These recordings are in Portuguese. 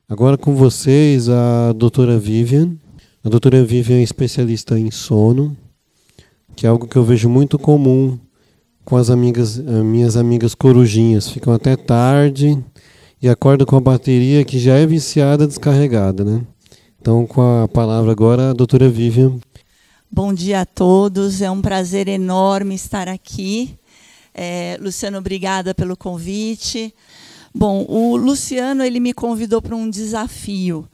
Agora com vocês a doutora Vivian. A doutora Vivian é especialista em sono, que é algo que eu vejo muito comum com as minhas amigas corujinhas. Ficam até tarde e acordam com a bateria que já é viciada, descarregada, né? Então, com a palavra agora, a doutora Vivian. Bom dia a todos, é um prazer enorme estar aqui. Luciano, obrigada pelo convite. Bom, o Luciano ele me convidou para um desafio,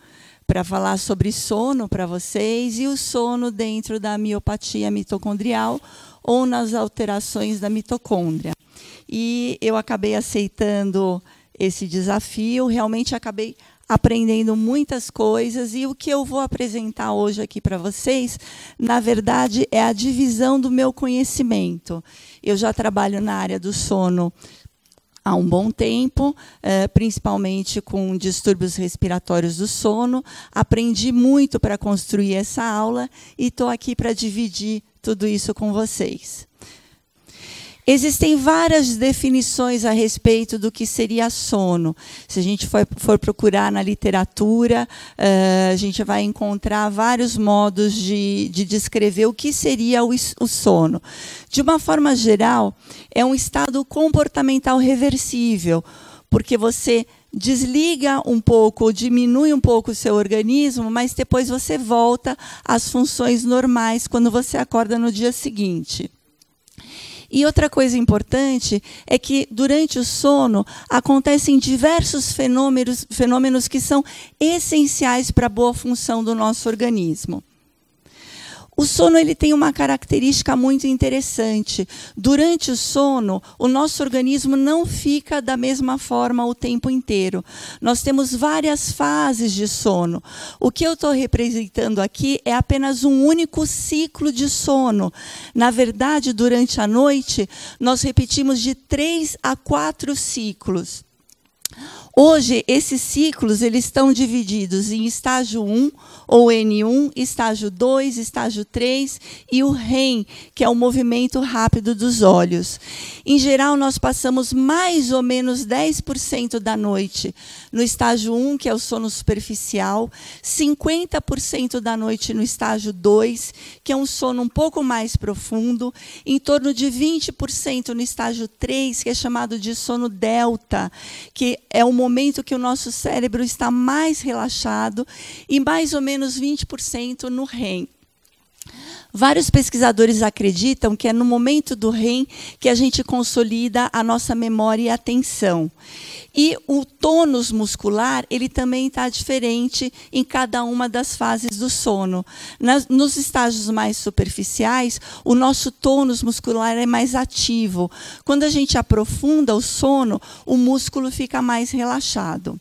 para falar sobre sono para vocês e o sono dentro da miopatia mitocondrial ou nas alterações da mitocôndria. E eu acabei aceitando esse desafio, realmente acabei aprendendo muitas coisas e o que eu vou apresentar hoje aqui para vocês, na verdade, é a divisão do meu conhecimento. Eu já trabalho na área do sono há um bom tempo, principalmente com distúrbios respiratórios do sono. Aprendi muito para construir essa aula e estou aqui para dividir tudo isso com vocês. Existem várias definições a respeito do que seria sono. Se a gente for procurar na literatura, a gente vai encontrar vários modos de descrever o que seria o sono. De uma forma geral, é um estado comportamental reversível, porque você desliga um pouco, ou diminui um pouco o seu organismo, mas depois você volta às funções normais quando você acorda no dia seguinte. E outra coisa importante é que, durante o sono, acontecem diversos fenômenos que são essenciais para a boa função do nosso organismo. O sono ele tem uma característica muito interessante. Durante o sono, o nosso organismo não fica da mesma forma o tempo inteiro. Nós temos várias fases de sono. O que eu estou representando aqui é apenas um único ciclo de sono. Na verdade, durante a noite, nós repetimos de 3 a 4 ciclos. Hoje, esses ciclos eles estão divididos em estágio 1, ou N1, estágio 2, estágio 3 e o REM, que é o movimento rápido dos olhos. Em geral, nós passamos mais ou menos 10% da noite no estágio 1, que é o sono superficial, 50% da noite no estágio 2, que é um sono um pouco mais profundo, em torno de 20% no estágio 3, que é chamado de sono delta, que é o momento que o nosso cérebro está mais relaxado, e mais ou menos 20% no REM. Vários pesquisadores acreditam que é no momento do REM que a gente consolida a nossa memória e atenção. E o tônus muscular ele também está diferente em cada uma das fases do sono. Nos estágios mais superficiais, o nosso tônus muscular é mais ativo. Quando a gente aprofunda o sono, o músculo fica mais relaxado.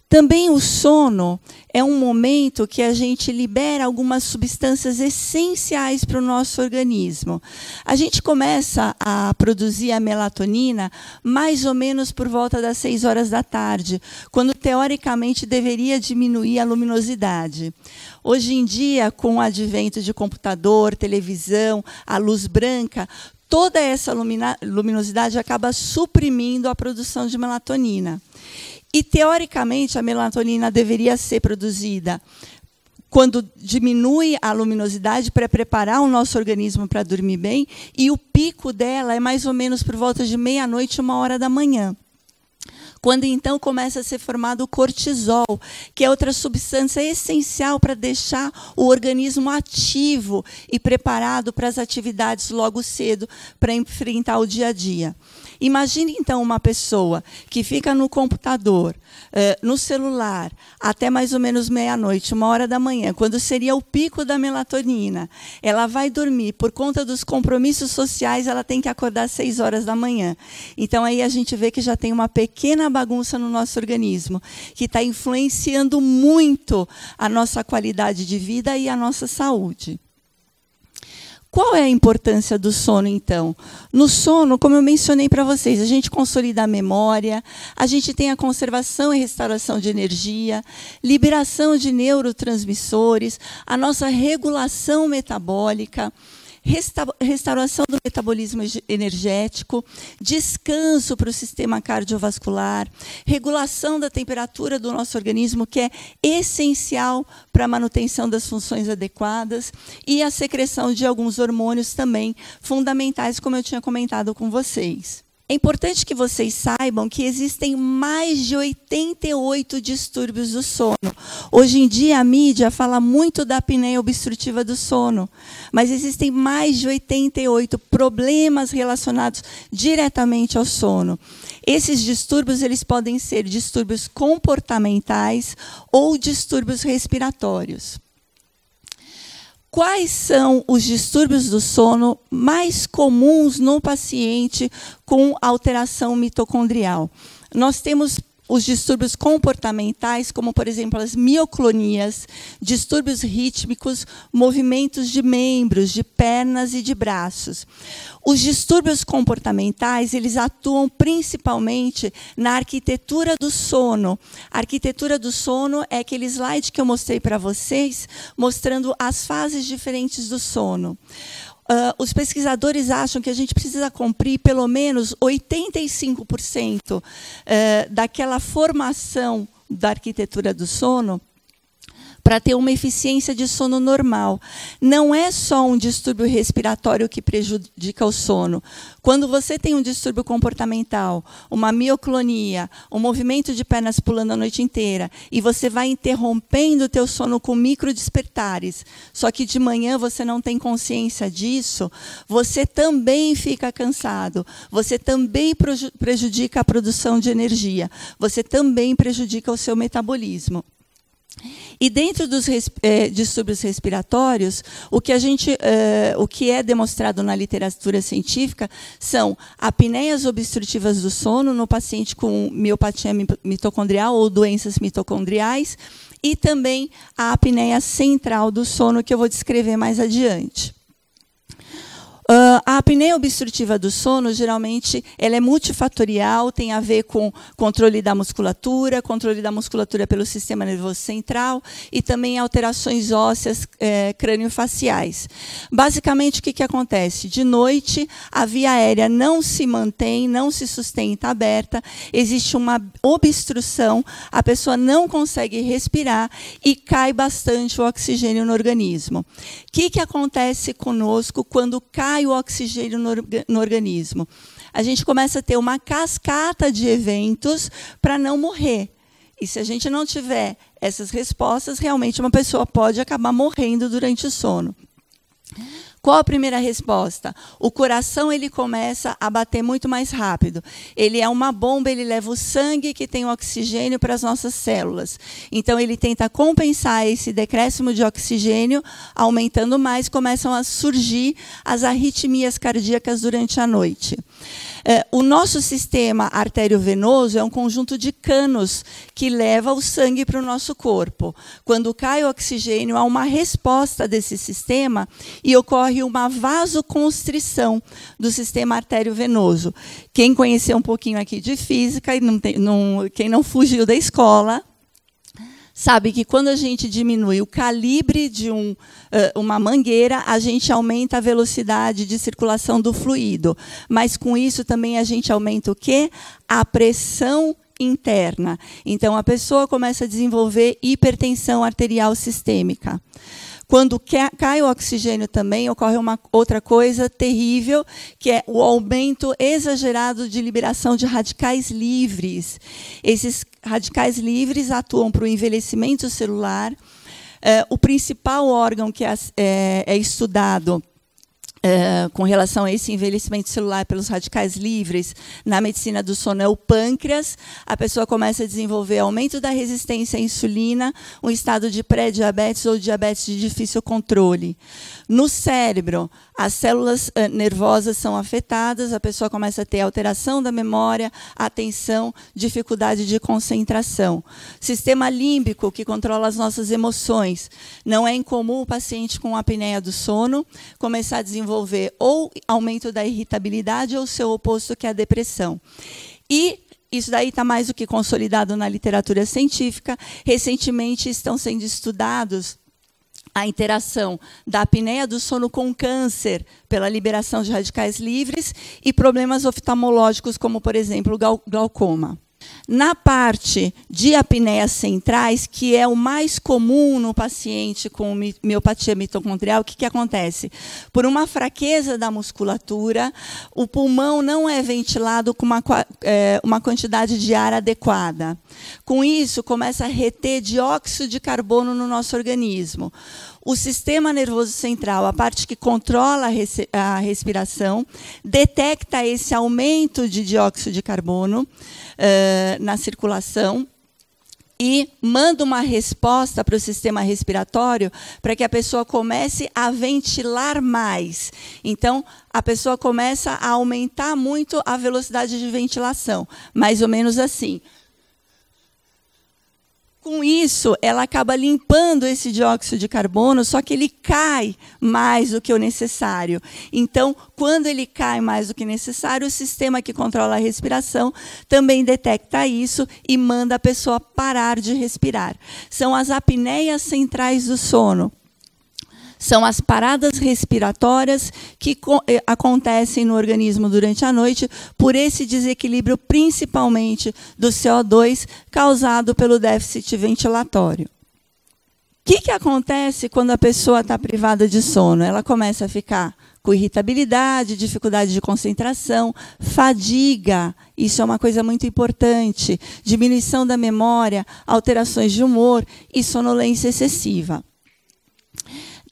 Também o sono é um momento que a gente libera algumas substâncias essenciais para o nosso organismo. A gente começa a produzir a melatonina mais ou menos por volta das 6 horas da tarde, quando teoricamente deveria diminuir a luminosidade. Hoje em dia, com o advento de computador, televisão, a luz branca, toda essa luminosidade acaba suprimindo a produção de melatonina. E, teoricamente, a melatonina deveria ser produzida quando diminui a luminosidade para preparar o nosso organismo para dormir bem, e o pico dela é mais ou menos por volta de meia-noite, 1h da manhã. Quando, então, começa a ser formado o cortisol, que é outra substância essencial para deixar o organismo ativo e preparado para as atividades logo cedo, para enfrentar o dia a dia. Imagine, então, uma pessoa que fica no computador, no celular, até mais ou menos meia-noite, 1h da manhã, quando seria o pico da melatonina. Ela vai dormir, por conta dos compromissos sociais, ela tem que acordar às 6 horas da manhã. Então, aí a gente vê que já tem uma pequena bagunça no nosso organismo, que está influenciando muito a nossa qualidade de vida e a nossa saúde. Qual é a importância do sono, então? No sono, como eu mencionei para vocês, a gente consolida a memória, a gente tem a conservação e restauração de energia, liberação de neurotransmissores, a nossa regulação metabólica, restauração do metabolismo energético, descanso para o sistema cardiovascular, regulação da temperatura do nosso organismo, que é essencial para a manutenção das funções adequadas, e a secreção de alguns hormônios também fundamentais, como eu tinha comentado com vocês. É importante que vocês saibam que existem mais de 88 distúrbios do sono. Hoje em dia, a mídia fala muito da apneia obstrutiva do sono, mas existem mais de 88 problemas relacionados diretamente ao sono. Esses distúrbios eles podem ser distúrbios comportamentais ou distúrbios respiratórios. Quais são os distúrbios do sono mais comuns no paciente com alteração mitocondrial? Nós temos os distúrbios comportamentais, como, por exemplo, as mioclonias, distúrbios rítmicos, movimentos de membros, de pernas e de braços. Os distúrbios comportamentais, eles atuam principalmente na arquitetura do sono. A arquitetura do sono é aquele slide que eu mostrei para vocês, mostrando as fases diferentes do sono. Os pesquisadores acham que a gente precisa cumprir pelo menos 85% daquela formação da arquitetura do sono para ter uma eficiência de sono normal. Não é só um distúrbio respiratório que prejudica o sono. Quando você tem um distúrbio comportamental, uma mioclonia, um movimento de pernas pulando a noite inteira, e você vai interrompendo o teu sono com microdespertares, só que de manhã você não tem consciência disso, você também fica cansado, você também prejudica a produção de energia, você também prejudica o seu metabolismo. E dentro dos distúrbios respiratórios, o que é demonstrado na literatura científica são apneias obstrutivas do sono no paciente com miopatia mitocondrial ou doenças mitocondriais, e também a apneia central do sono, que eu vou descrever mais adiante. A apneia obstrutiva do sono, geralmente, ela é multifatorial, tem a ver com controle da musculatura pelo sistema nervoso central e também alterações ósseas crâniofaciais. Basicamente, o que acontece? De noite, a via aérea não se mantém, não se sustenta aberta, existe uma obstrução, a pessoa não consegue respirar e cai bastante o oxigênio no organismo. O que acontece conosco quando cai o oxigênio no organismo? A gente começa a ter uma cascata de eventos para não morrer. E se a gente não tiver essas respostas, realmente uma pessoa pode acabar morrendo durante o sono. Qual a primeira resposta? O coração ele começa a bater muito mais rápido. Ele é uma bomba, ele leva o sangue que tem o oxigênio para as nossas células. Então, ele tenta compensar esse decréscimo de oxigênio, aumentando mais, começam a surgir as arritmias cardíacas durante a noite. O nosso sistema arteriovenoso é um conjunto de canos que leva o sangue para o nosso corpo. Quando cai o oxigênio, há uma resposta desse sistema e ocorre uma vasoconstrição do sistema arteriovenoso. Quem conheceu um pouquinho aqui de física, e quem não fugiu da escola, sabe que quando a gente diminui o calibre de uma mangueira, a gente aumenta a velocidade de circulação do fluido. Mas, com isso, também a gente aumenta o quê? A pressão interna. Então, a pessoa começa a desenvolver hipertensão arterial sistêmica. Quando cai o oxigênio também, ocorre uma outra coisa terrível, que é o aumento exagerado de liberação de radicais livres. Esses radicais livres atuam para o envelhecimento celular. O principal órgão que é estudado com relação a esse envelhecimento celular pelos radicais livres na medicina do sono é o pâncreas. A pessoa começa a desenvolver aumento da resistência à insulina, um estado de pré-diabetes ou diabetes de difícil controle. No cérebro, as células nervosas são afetadas, a pessoa começa a ter alteração da memória, atenção, dificuldade de concentração. Sistema límbico, que controla as nossas emoções. Não é incomum o paciente com apneia do sono começar a desenvolver ou aumento da irritabilidade ou seu oposto, que é a depressão. E isso daí está mais do que consolidado na literatura científica. Recentemente estão sendo estudados a interação da apneia do sono com câncer pela liberação de radicais livres e problemas oftalmológicos, como, por exemplo, o glaucoma. Na parte de apneias centrais, que é o mais comum no paciente com miopatia mitocondrial, o que acontece? Por uma fraqueza da musculatura, o pulmão não é ventilado com uma quantidade de ar adequada. Com isso, começa a reter dióxido de carbono no nosso organismo. O sistema nervoso central, a parte que controla a respiração, detecta esse aumento de dióxido de carbono na circulação e manda uma resposta para o sistema respiratório para que a pessoa comece a ventilar mais. Então, a pessoa começa a aumentar muito a velocidade de ventilação, mais ou menos assim. Com isso, ela acaba limpando esse dióxido de carbono, só que ele cai mais do que o necessário. Então, quando ele cai mais do que necessário, o sistema que controla a respiração também detecta isso e manda a pessoa parar de respirar. São as apneias centrais do sono. São as paradas respiratórias que acontecem no organismo durante a noite por esse desequilíbrio, principalmente do CO2, causado pelo déficit ventilatório. O que acontece quando a pessoa está privada de sono? Ela começa a ficar com irritabilidade, dificuldade de concentração, fadiga, isso é uma coisa muito importante, diminuição da memória, alterações de humor e sonolência excessiva.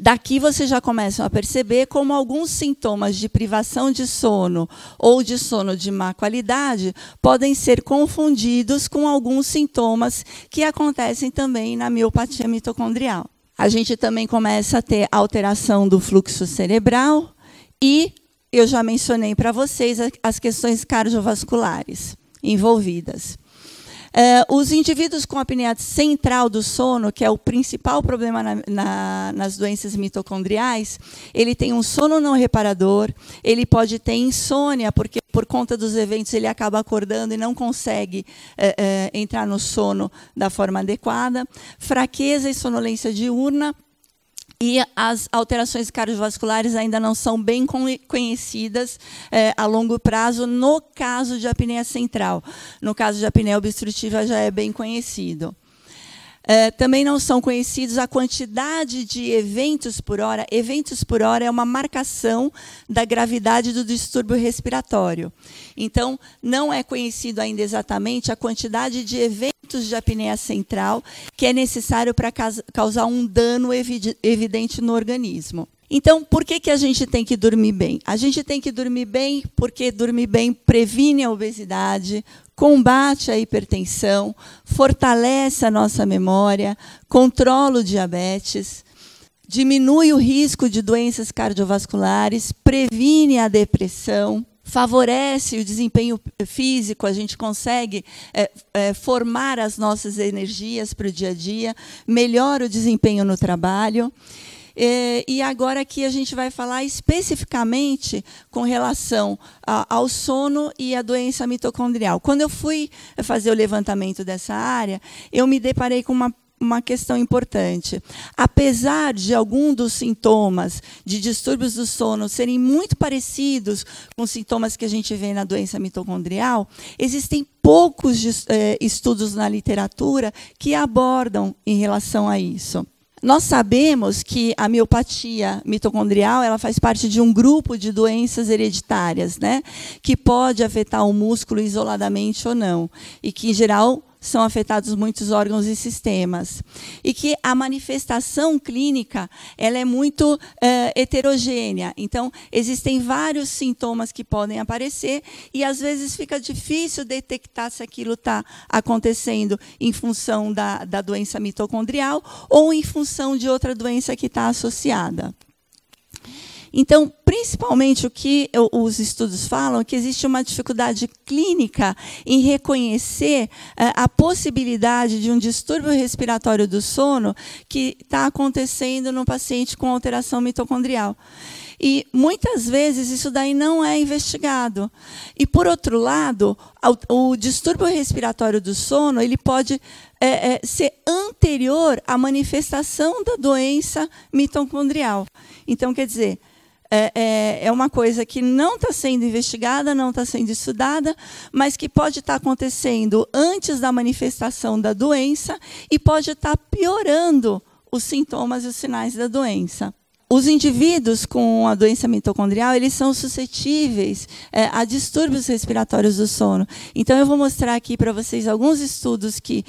Daqui vocês já começam a perceber como alguns sintomas de privação de sono ou de sono de má qualidade podem ser confundidos com alguns sintomas que acontecem também na miopatia mitocondrial. A gente também começa a ter alteração do fluxo cerebral e eu já mencionei para vocês as questões cardiovasculares envolvidas. Os indivíduos com apneia central do sono, que é o principal problema nas doenças mitocondriais, ele tem um sono não reparador, ele pode ter insônia, porque por conta dos eventos ele acaba acordando e não consegue entrar no sono da forma adequada, fraqueza e sonolência diurna, e as alterações cardiovasculares ainda não são bem conhecidas a longo prazo no caso de apneia central. No caso de apneia obstrutiva já é bem conhecido. Também não são conhecidos a quantidade de eventos por hora. Eventos por hora é uma marcação da gravidade do distúrbio respiratório. Então, não é conhecido ainda exatamente a quantidade de eventos de apneia central que é necessário para causar um dano evidente no organismo. Então, por que a gente tem que dormir bem? A gente tem que dormir bem porque dormir bem previne a obesidade, combate a hipertensão, fortalece a nossa memória, controla o diabetes, diminui o risco de doenças cardiovasculares, previne a depressão, favorece o desempenho físico, a gente consegue formar as nossas energias para o dia a dia, melhora o desempenho no trabalho. E agora aqui a gente vai falar especificamente com relação ao sono e à doença mitocondrial. Quando eu fui fazer o levantamento dessa área, eu me deparei com uma questão importante. Apesar de alguns dos sintomas de distúrbios do sono serem muito parecidos com sintomas que a gente vê na doença mitocondrial, existem poucos estudos na literatura que abordam em relação a isso. Nós sabemos que a miopatia mitocondrial ela faz parte de um grupo de doenças hereditárias, né, que pode afetar o músculo isoladamente ou não, e que, em geral, são afetados muitos órgãos e sistemas. E que a manifestação clínica ela é muito heterogênea. Então, existem vários sintomas que podem aparecer e, às vezes, fica difícil detectar se aquilo está acontecendo em função da doença mitocondrial ou em função de outra doença que está associada. Então, principalmente o que os estudos falam é que existe uma dificuldade clínica em reconhecer a possibilidade de um distúrbio respiratório do sono que está acontecendo no paciente com alteração mitocondrial. E muitas vezes isso daí não é investigado. E, por outro lado, o distúrbio respiratório do sono ele pode ser anterior à manifestação da doença mitocondrial. Então, quer dizer, é uma coisa que não está sendo investigada, não está sendo estudada, mas que pode estar acontecendo antes da manifestação da doença e pode estar piorando os sintomas e os sinais da doença. Os indivíduos com a doença mitocondrial, eles são suscetíveis a distúrbios respiratórios do sono. Então, eu vou mostrar aqui para vocês alguns estudos que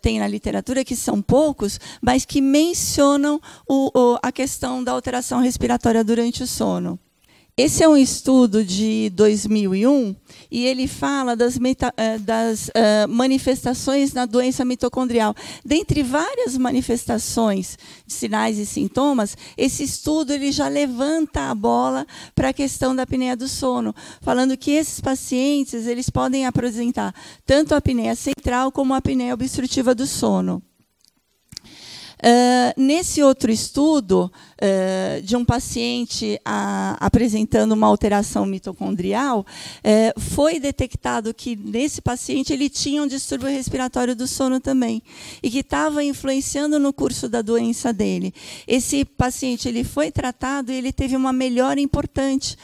tem na literatura, que são poucos, mas que mencionam a questão da alteração respiratória durante o sono. Esse é um estudo de 2001 e ele fala das manifestações na doença mitocondrial. Dentre várias manifestações de sinais e sintomas, esse estudo ele já levanta a bola para a questão da apneia do sono, falando que esses pacientes eles podem apresentar tanto a apneia central como a apneia obstrutiva do sono. Nesse outro estudo, de um paciente apresentando uma alteração mitocondrial, foi detectado que nesse paciente ele tinha um distúrbio respiratório do sono também, e que estava influenciando no curso da doença dele. Esse paciente ele foi tratado e ele teve uma melhora importante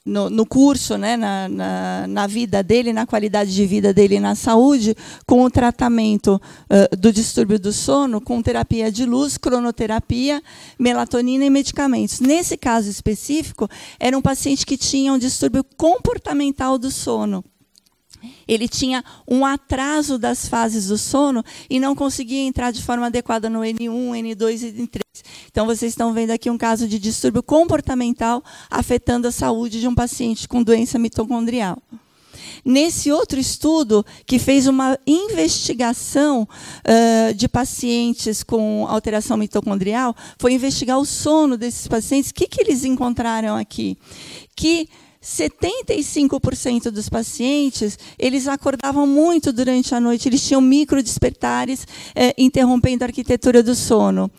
no curso, né, na vida dele, na qualidade de vida dele, na saúde, com o tratamento do distúrbio do sono, com terapia de luz, cronoterapia, melatonina e medicamentos. Nesse caso específico, era um paciente que tinha um distúrbio comportamental do sono. Ele tinha um atraso das fases do sono e não conseguia entrar de forma adequada no N1, N2 e N3. Então, vocês estão vendo aqui um caso de distúrbio comportamental afetando a saúde de um paciente com doença mitocondrial. Nesse outro estudo, que fez uma investigação de pacientes com alteração mitocondrial, foi investigar o sono desses pacientes. O que eles encontraram aqui? Que 75% dos pacientes, eles acordavam muito durante a noite, eles tinham microdespertares, interrompendo a arquitetura do sono.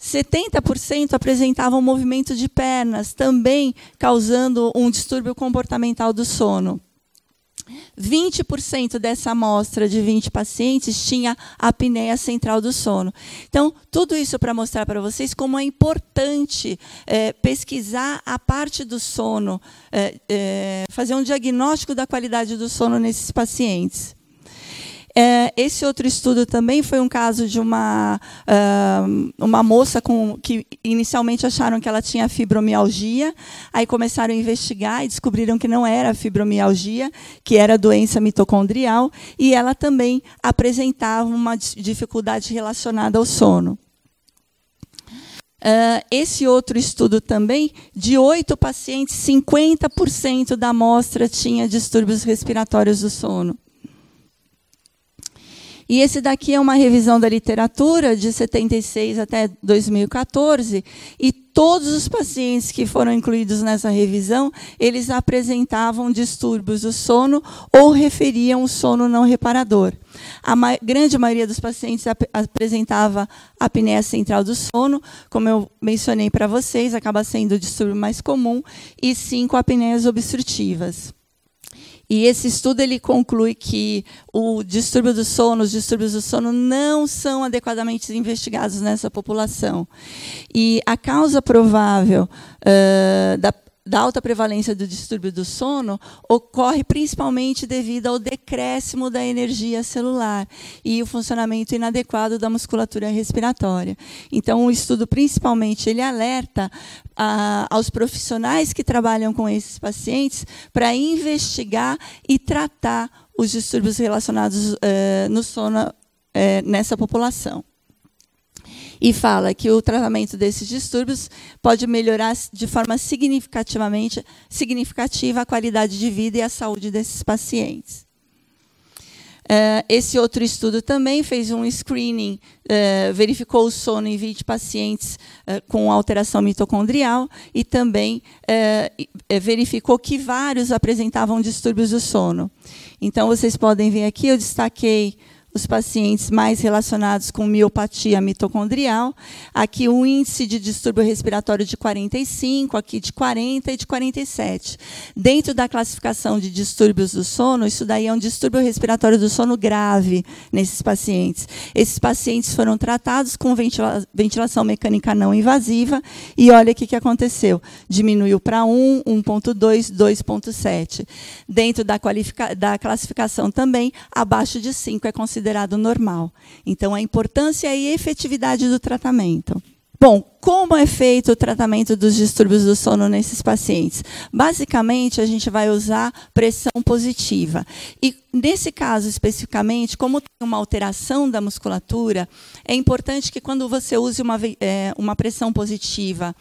70% apresentavam movimento de pernas, também causando um distúrbio comportamental do sono. 20% dessa amostra de 20 pacientes tinha apneia central do sono. Então, tudo isso para mostrar para vocês como é importante pesquisar a parte do sono, fazer um diagnóstico da qualidade do sono nesses pacientes. Esse outro estudo também foi um caso de uma moça que inicialmente acharam que ela tinha fibromialgia, aí começaram a investigar e descobriram que não era fibromialgia, que era doença mitocondrial, e ela também apresentava uma dificuldade relacionada ao sono. Esse outro estudo também, de 8 pacientes, 50% da amostra tinha distúrbios respiratórios do sono. E esse daqui é uma revisão da literatura de 76 até 2014, e todos os pacientes que foram incluídos nessa revisão, eles apresentavam distúrbios do sono ou referiam o sono não reparador. A grande maioria dos pacientes apresentava apneia central do sono, como eu mencionei para vocês, acaba sendo o distúrbio mais comum, e 5 apneias obstrutivas. E esse estudo ele conclui que o distúrbio do sono, os distúrbios do sono não são adequadamente investigados nessa população. E a causa provável da alta prevalência do distúrbio do sono ocorre principalmente devido ao decréscimo da energia celular e o funcionamento inadequado da musculatura respiratória. Então, o estudo, principalmente, ele alerta aos profissionais que trabalham com esses pacientes para investigar e tratar os distúrbios relacionados no sono nessa população. E fala que o tratamento desses distúrbios pode melhorar de forma significativa a qualidade de vida e a saúde desses pacientes. Esse outro estudo também fez um screening, verificou o sono em 20 pacientes com alteração mitocondrial e também verificou que vários apresentavam distúrbios do sono. Então, vocês podem ver aqui, eu destaquei os pacientes mais relacionados com miopatia mitocondrial. Aqui o índice de distúrbio respiratório de 45, aqui de 40 e de 47. Dentro da classificação de distúrbios do sono, isso daí é um distúrbio respiratório do sono grave nesses pacientes. Esses pacientes foram tratados com ventilação mecânica não invasiva e olha o que aconteceu. Diminuiu para 1, 1.2, 2.7. Dentro da classificação também, abaixo de 5 é considerado normal. Então, a importância e a efetividade do tratamento. Bom, como é feito o tratamento dos distúrbios do sono nesses pacientes? Basicamente, a gente vai usar pressão positiva. E, nesse caso especificamente, como tem uma alteração da musculatura, é importante que quando você use uma pressão positiva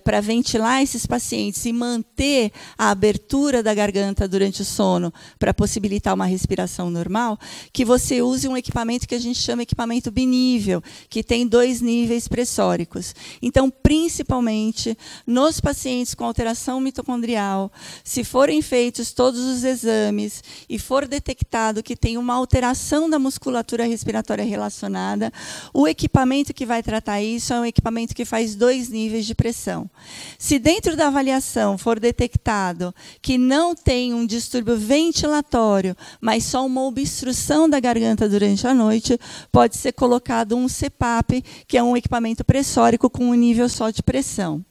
para ventilar esses pacientes e manter a abertura da garganta durante o sono para possibilitar uma respiração normal, que você use um equipamento que a gente chama de equipamento binível, que tem 2 níveis pressóricos. Então, principalmente nos pacientes com alteração mitocondrial, se forem feitos todos os exames e for detectado que tem uma alteração da musculatura respiratória relacionada, o equipamento que vai tratar isso é um equipamento que faz 2 níveis de pressão. Se dentro da avaliação for detectado que não tem um distúrbio ventilatório, mas só uma obstrução da garganta durante a noite, pode ser colocado um CPAP, que é um equipamento pressórico com um nível só de pressão.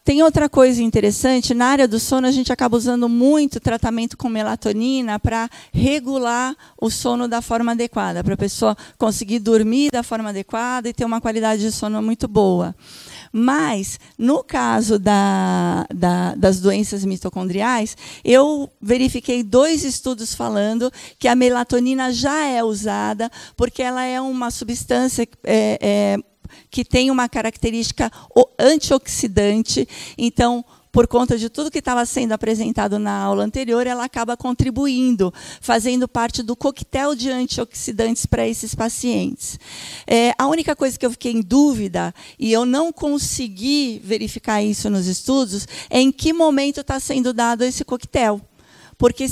Tem outra coisa interessante, na área do sono a gente acaba usando muito tratamento com melatonina para regular o sono da forma adequada, para a pessoa conseguir dormir da forma adequada e ter uma qualidade de sono muito boa. Mas, no caso das doenças mitocondriais, eu verifiquei 2 estudos falando que a melatonina já é usada, porque ela é uma substância que tem uma característica antioxidante. Então, por conta de tudo que estava sendo apresentado na aula anterior, ela acaba contribuindo, fazendo parte do coquetel de antioxidantes para esses pacientes. A única coisa que eu fiquei em dúvida, e eu não consegui verificar isso nos estudos, é em que momento está sendo dado esse coquetel. Porque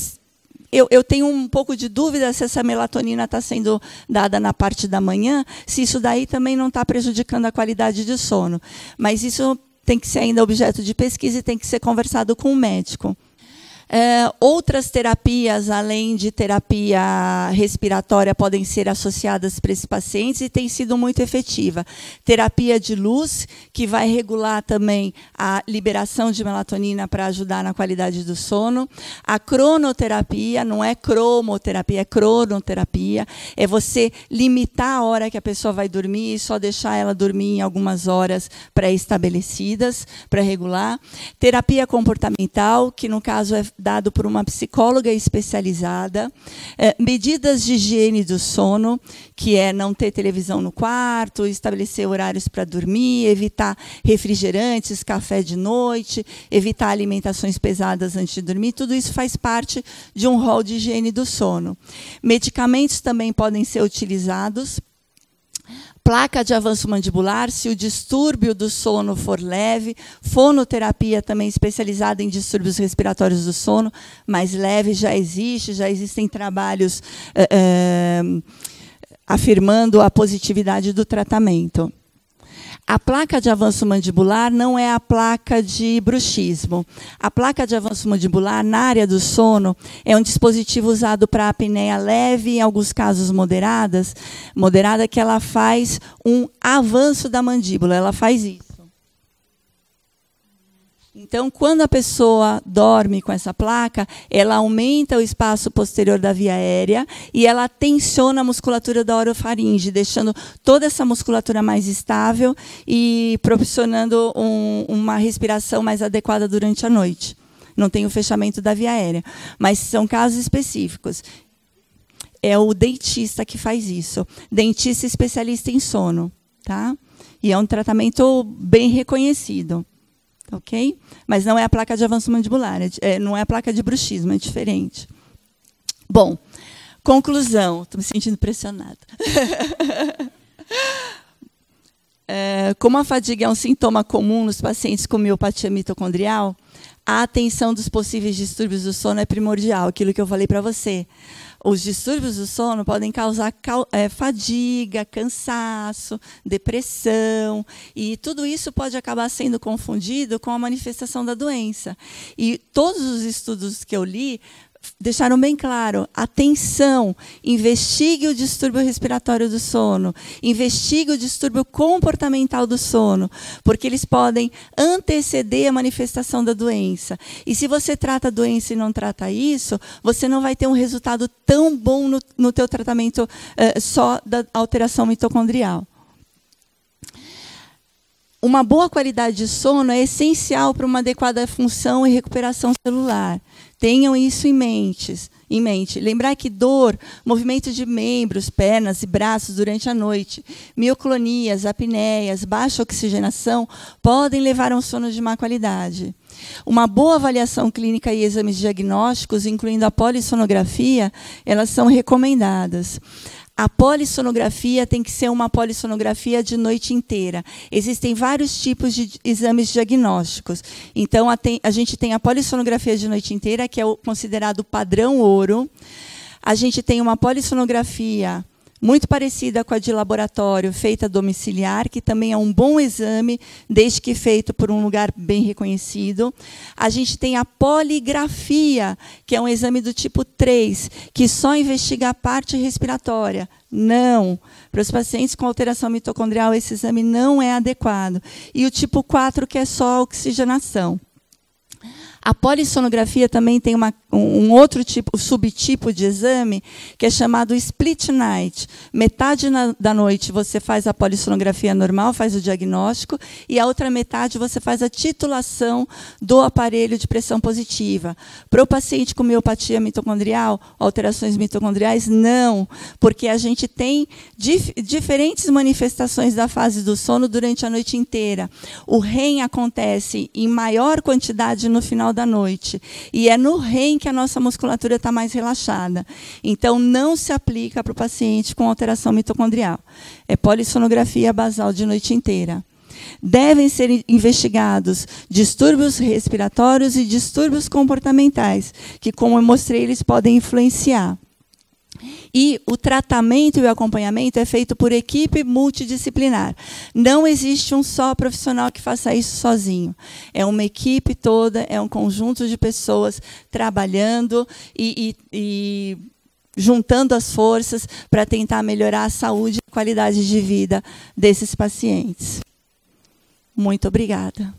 eu tenho um pouco de dúvida se essa melatonina está sendo dada na parte da manhã, se isso daí também não está prejudicando a qualidade de sono. Mas isso tem que ser ainda objeto de pesquisa e tem que ser conversado com o médico. Outras terapias, além de terapia respiratória, podem ser associadas para esses pacientes e tem sido muito efetiva. Terapia de luz, que vai regular também a liberação de melatonina para ajudar na qualidade do sono. A cronoterapia, não é cromoterapia, é cronoterapia. É você limitar a hora que a pessoa vai dormir e só deixar ela dormir em algumas horas pré-estabelecidas, para regular. Terapia comportamental, que no caso é dado por uma psicóloga especializada. Medidas de higiene do sono, que é não ter televisão no quarto, estabelecer horários para dormir, evitar refrigerantes, café de noite, evitar alimentações pesadas antes de dormir. Tudo isso faz parte de um rol de higiene do sono. Medicamentos também podem ser utilizados. Placa de avanço mandibular, se o distúrbio do sono for leve. Fonoterapia também especializada em distúrbios respiratórios do sono, mais leve, já existem trabalhos afirmando a positividade do tratamento. A placa de avanço mandibular não é a placa de bruxismo. A placa de avanço mandibular, na área do sono, é um dispositivo usado para apneia leve, em alguns casos moderada, que ela faz um avanço da mandíbula, ela faz isso. Então, quando a pessoa dorme com essa placa, ela aumenta o espaço posterior da via aérea e ela tensiona a musculatura da orofaringe, deixando toda essa musculatura mais estável e proporcionando uma respiração mais adequada durante a noite. Não tem o fechamento da via aérea, mas são casos específicos. É o dentista que faz isso. Dentista especialista em sono, tá? E é um tratamento bem reconhecido. Ok? Mas não é a placa de avanço mandibular, não é a placa de bruxismo, é diferente. Bom, Conclusão. Estou me sentindo pressionada. Como a fadiga é um sintoma comum nos pacientes com miopatia mitocondrial, a atenção dos possíveis distúrbios do sono é primordial, aquilo que eu falei para você. Os distúrbios do sono podem causar fadiga, cansaço, depressão, e tudo isso pode acabar sendo confundido com a manifestação da doença. E todos os estudos que eu li deixaram bem claro: atenção, investigue o distúrbio respiratório do sono, investigue o distúrbio comportamental do sono, porque eles podem anteceder a manifestação da doença. E se você trata a doença e não trata isso, você não vai ter um resultado tão bom no teu tratamento só da alteração mitocondrial. Uma boa qualidade de sono é essencial para uma adequada função e recuperação celular. Tenham isso em mente. Lembrar que dor, movimento de membros, pernas e braços durante a noite, mioclonias, apneias, baixa oxigenação podem levar a um sono de má qualidade. Uma boa avaliação clínica e exames diagnósticos, incluindo a polissonografia, elas são recomendadas. A polissonografia tem que ser uma polissonografia de noite inteira. Existem vários tipos de exames diagnósticos. Então, a gente tem a polissonografia de noite inteira, que é considerado padrão ouro. A gente tem uma polissonografia muito parecida com a de laboratório, feita domiciliar, que também é um bom exame, desde que feito por um lugar bem reconhecido. A gente tem a poligrafia, que é um exame do tipo 3, que só investiga a parte respiratória. Não, para os pacientes com alteração mitocondrial, esse exame não é adequado. E o tipo 4, que é só a oxigenação. A polissonografia também tem um outro subtipo de exame, que é chamado split night. Metade da noite você faz a polissonografia normal, faz o diagnóstico, e a outra metade você faz a titulação do aparelho de pressão positiva. Para o paciente com miopatia mitocondrial, alterações mitocondriais, não, porque a gente tem diferentes manifestações da fase do sono durante a noite inteira. O REM acontece em maior quantidade no final da noite, e é no REM que a nossa musculatura está mais relaxada. Então, não se aplica para o paciente com alteração mitocondrial. É polissonografia basal de noite inteira. Devem ser investigados distúrbios respiratórios e distúrbios comportamentais, que, como eu mostrei, eles podem influenciar. E o tratamento e o acompanhamento é feito por equipe multidisciplinar. Não existe um só profissional que faça isso sozinho. É uma equipe toda, é um conjunto de pessoas trabalhando e juntando as forças para tentar melhorar a saúde e a qualidade de vida desses pacientes. Muito obrigada.